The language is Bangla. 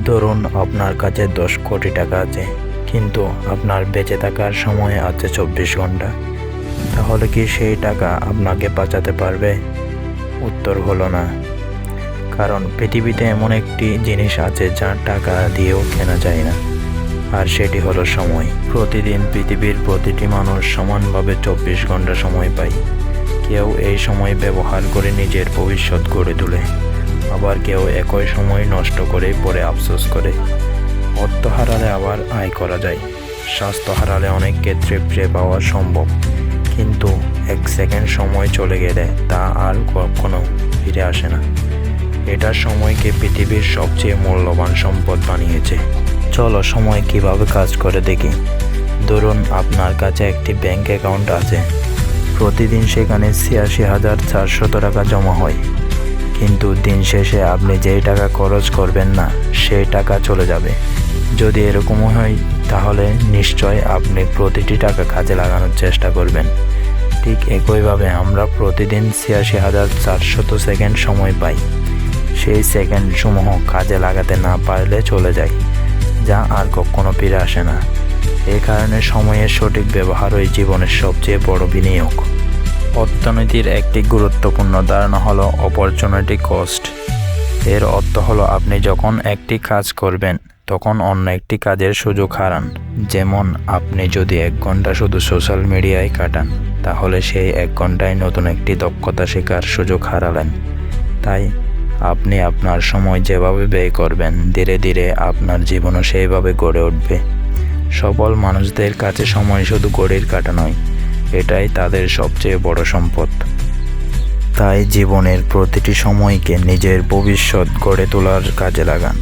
ধরুন আপনার কাছে 10 কোটি টাকা আছে, কিন্তু আপনার বেঁচে থাকার সময় আছে 24 ঘন্টা। তাহলে কি সেই টাকা আপনাকে বাঁচাতে পারবে? উত্তর হলো না। কারণ পৃথিবীতে এমন একটি জিনিস আছে যা টাকা দিয়েও কেনা যায় না, আর সেটি হলো সময়। প্রতিদিন পৃথিবীর প্রতিটি মানুষ সমানভাবে 24 ঘন্টা সময় পায়। কেউ এই সময় ব্যবহার করে নিজের ভবিষ্যৎ গড়ে তোলে, আবার কেউ একই সময় নষ্ট করে পরে আফসোস করে। অর্থ হারালে আবার আয় করা যায়, স্বাস্থ্য হারালে অনেক ক্ষেত্রে ফিরে পাওয়া সম্ভব, কিন্তু 1 সেকেন্ড সময় চলে গেলে তা আর কখনো ফিরে আসে না। এটা সময়কে পৃথিবীর সবচেয়ে মূল্যবান সম্পদ বানিয়েছে। চলো সময় কিভাবে কাজ করে দেখি। ধরুন আপনার কাছে একটি ব্যাংক অ্যাকাউন্ট আছে। প্রতিদিন সেখানে ৮৬,৪০০ টাকা জমা হয়, কিন্তু দিন শেষে আপনি যেই টাকা খরচ করবেন না সেই টাকা চলে যাবে। যদি এরকমও হয়, তাহলে নিশ্চয় আপনি প্রতিটি টাকা কাজে লাগানোর চেষ্টা করবেন। ঠিক একইভাবে আমরা প্রতিদিন ৮৬,৪০০ সেকেন্ড সময় পাই। সেই সেকেন্ডসমূহ কাজে লাগাতে না পারলে চলে যায়, যা আর কখনো ফিরে আসে না। এই কারণে সময়ের সঠিক ব্যবহারই জীবনের সবচেয়ে বড় বিনিয়োগ। অর্থনীতির একটি গুরুত্বপূর্ণ ধারণা হলো অপরচুনিটি কস্ট। এর অর্থ হলো আপনি যখন একটি কাজ করবেন তখন অন্য একটি কাজের সুযোগ হারান। যেমন আপনি যদি 1 ঘন্টা শুধু সোশ্যাল মিডিয়ায় কাটান, তাহলে সেই 1 ঘন্টায় নতুন একটি দক্ষতা শেখার সুযোগ হারালেন। তাই আপনি আপনার সময় যেভাবে ব্যয় করবেন, ধীরে ধীরে আপনার জীবনও সেইভাবে গড়ে উঠবে। সফল মানুষদের কাছে সময় শুধু ঘড়ির কাঁটা নয়, এটাই তাদের সবচেয়ে বড় সম্পদ। তাই জীবনের প্রতিটি সময়কে নিজের ভবিষ্যৎ গড়ে তোলার কাজে লাগান।